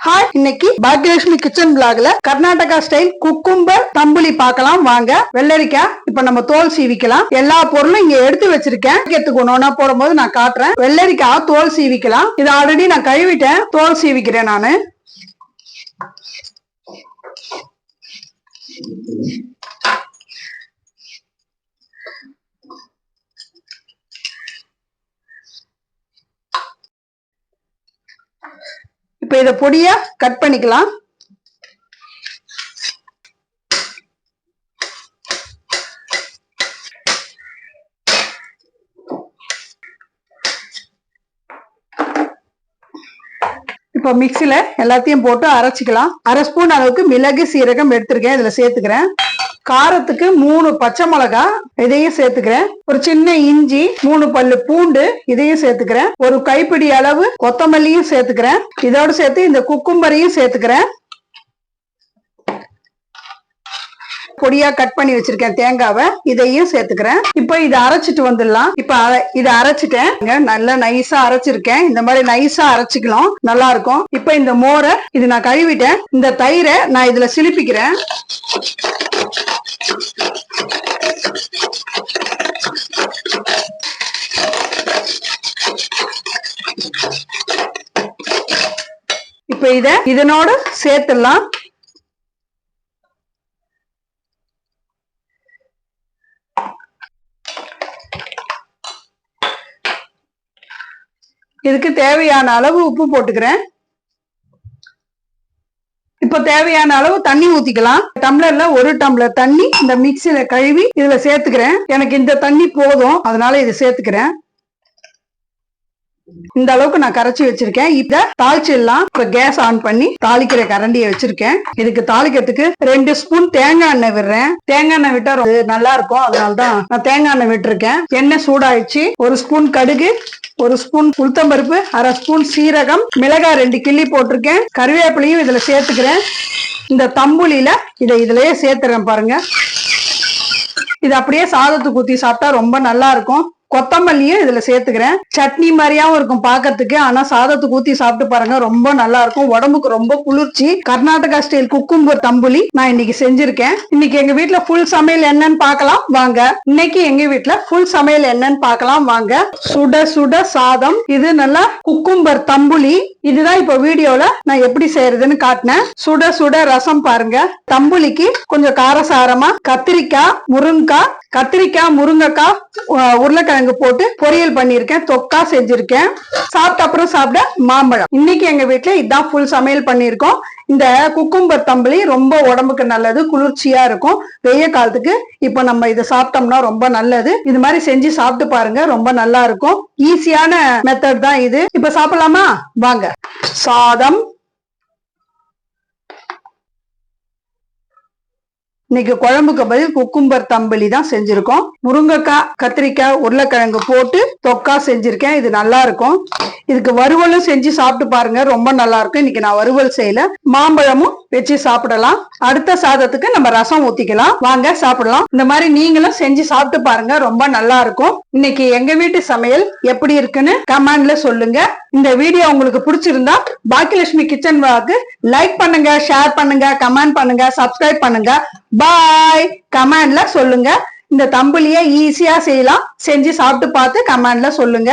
Hi, இன்னைக்கு Baakiyalakshmi kitchen பிளாக்ல Karnataka style cucumber tambuli பார்க்கலாம் வாங்க. வெள்ளரிக்காய் இப்ப நம்ம தோல் சீவிக்கலாம். எல்லா பொருளும் இங்க எடுத்து வச்சிருக்கேன். ஒண்ணா போடும்போது நான் காட்டுறேன். வெள்ளரிக்காய் தோல் சீவிக்கலாம். இது ஆல்ரெடி நான் கழுவிட்டேன். தோல் சீவிக்கிறேன் நானு. இப்ப இத பொடியா கட் பண்ணிக்கலாம். இப்ப மிக்சில எல்லாத்தையும் போட்டு அரைச்சிக்கலாம். அரை ஸ்பூன் அளவுக்கு மிளகு சீரகம் எடுத்திருக்கேன், இதுல சேர்த்துக்கிறேன். காரத்துக்கு 3 பச்சை மிளகாய் இதையும் சேர்த்துக்கிறேன். ஒரு சின்ன இஞ்சி, 3 பல்லு பூண்டு இதையும் சேர்த்துக்கிறேன். ஒரு கைப்பிடி அளவு கொத்தமல்லியும் சேர்த்துக்கிறேன். இதோட சேர்த்து இந்த குக்கும்பரையும் சேர்த்துக்கிறேன். பொடியா கட் பண்ணி வச்சிருக்கேன் தேங்காவை, இதையும் சேர்த்துக்கிறேன். இப்ப இதை அரைச்சிட்டு வந்துடலாம். இப்ப இதை அரைச்சிட்டேன், நல்லா நைஸா அரைச்சிருக்கேன். இந்த மாதிரி நைஸா அரைச்சிக்கலாம், நல்லா இருக்கும். இப்ப இந்த மோரை இது நான் கழுவிட்டேன். இந்த தயிரை நான் இதுல சிலிப்பிக்கிறேன். இப்ப இதனோட சேர்த்துடலாம். இதுக்கு தேவையான அளவு உப்பு போட்டுக்கிறேன். இப்ப தேவையான அளவு தண்ணி ஊத்திக்கலாம். டம்ளர்ல 1 டம்ளர் தண்ணி இந்த மிக்சியில கழுவி இதுல சேர்த்துக்கிறேன். எனக்கு இந்த தண்ணி போதும், அதனால இதை சேர்த்துக்கிறேன். இந்த அளவுக்கு நான் கரைச்சி வச்சிருக்கேன். இத தாளிச்சிடலாம். இப்ப கேஸ் ஆன் பண்ணி தாளிக்கிற கரண்டியை வச்சிருக்கேன். இதுக்கு தாளிக்கிறதுக்கு 2 ஸ்பூன் தேங்காய் எண்ணெய் விடுறேன். தேங்காய் எண்ணெய் விட்டா நல்லா இருக்கும், அதனாலதான் நான் தேங்காய் எண்ணெய் விட்டுருக்கேன். எண்ணெய் சூடாயிடுச்சு. 1 ஸ்பூன் கடுகு, 1 ஸ்பூன் உளுத்தம்பருப்பு, அரை ஸ்பூன் சீரகம், மிளகாய் 2 கிள்ளி போட்டிருக்கேன். கருவேப்பிலையும் இதுல சேர்த்துக்கிறேன். இந்த தம்புலியில இதுலயே சேர்த்துறேன் பாருங்க. இது அப்படியே சாதத்துக்கு ஊத்தி சாப்பிட்டா ரொம்ப நல்லா இருக்கும். கொத்தமல்லியும் இதுல சேர்த்துக்கிறேன். சட்னி மாதிரியாவும் இருக்கும் பாக்கிறதுக்கு, ஆனா சாதத்துக்கு ஊத்தி சாப்பிட்டு பாருங்க, ரொம்ப நல்லா இருக்கும். உடம்புக்கு ரொம்ப குளிர்ச்சி. கர்நாடகா ஸ்டைல் குக்கும்பர் தம்புலி நான் இன்னைக்கு செஞ்சிருக்கேன். இன்னைக்கு எங்க வீட்டுல ஃபுல் சமையல் என்னன்னு பாக்கலாம் வாங்க. இன்னைக்கு எங்க வீட்டுல ஃபுல் சமையல் என்னன்னு பாக்கலாம் வாங்க. சுட சுட சாதம், இது நல்லா குக்கும்பர் தம்புலி. இதுதான் இப்ப வீடியோல நான் எப்படி செய்யறதுன்னு காட்டினேன். சுட சுட ரசம் பாருங்க. தம்புலிக்கு கொஞ்சம் காரசாரமா கத்திரிக்காய், முருங்கைக்காய், உருளைக்கிழங்கு போட்டு பொரியல் பண்ணிருக்கேன். தொக்கா செஞ்சிருக்கேன். சாப்பிட்ட அப்புறம் சாப்பிட மாம்பழம். இன்னைக்கு எங்க வீட்டுல இதான் ஃபுல் சமையல் பண்ணிருக்கோம். இந்த குக்கும்பர் தம்புலி ரொம்ப உடம்புக்கு நல்லது, குளிர்ச்சியா இருக்கும் வெய்ய காலத்துக்கு. இப்ப நம்ம இதை சாப்பிட்டோம்னா ரொம்ப நல்லது. இது மாதிரி செஞ்சு சாப்பிட்டு பாருங்க, ரொம்ப நல்லா இருக்கும். ஈஸியான மெத்தட் தான் இது. இப்ப சாப்பிடலாமா வாங்க. சாதம். இன்னைக்கு குழம்புக்கு பதில் குக்கும்பர் தம்புலி தான் செஞ்சிருக்கோம். முருங்கைக்காய், கத்திரிக்காய், உருளைக்கிழங்கு போட்டு தொக்கா செஞ்சிருக்கேன். இது நல்லா இருக்கும். இதுக்கு வறுவலும் செஞ்சு சாப்பிட்டு பாருங்க, ரொம்ப நல்லா இருக்கும். இன்னைக்கு நான் வறுவல் செய்யல, மாம்பழமும் வச்சு சாப்பிடலாம். அடுத்த சாதத்துக்கு நம்ம ரசம் ஊத்திக்கலாம் வாங்க, சாப்பிடலாம். இந்த மாதிரி நீங்களும் செஞ்சு சாப்பிட்டு பாருங்க, ரொம்ப நல்லா இருக்கும். இன்னைக்கு எங்க வீட்டு சமையல் எப்படி இருக்குன்னு கமெண்ட்ல சொல்லுங்க. இந்த வீடியோ உங்களுக்கு பிடிச்சிருந்தா பாக்கியலட்சுமி கிச்சன் விளாக் லைக் பண்ணுங்க, ஷேர் பண்ணுங்க, கமெண்ட் பண்ணுங்க, சப்ஸ்கிரைப் பண்ணுங்க. பாய். கமெண்ட்ல சொல்லுங்க. இந்த தம்புலிய ஈஸியா செய்யலாம், செஞ்சு சாப்பிட்டு பார்த்து கமெண்ட்ல சொல்லுங்க.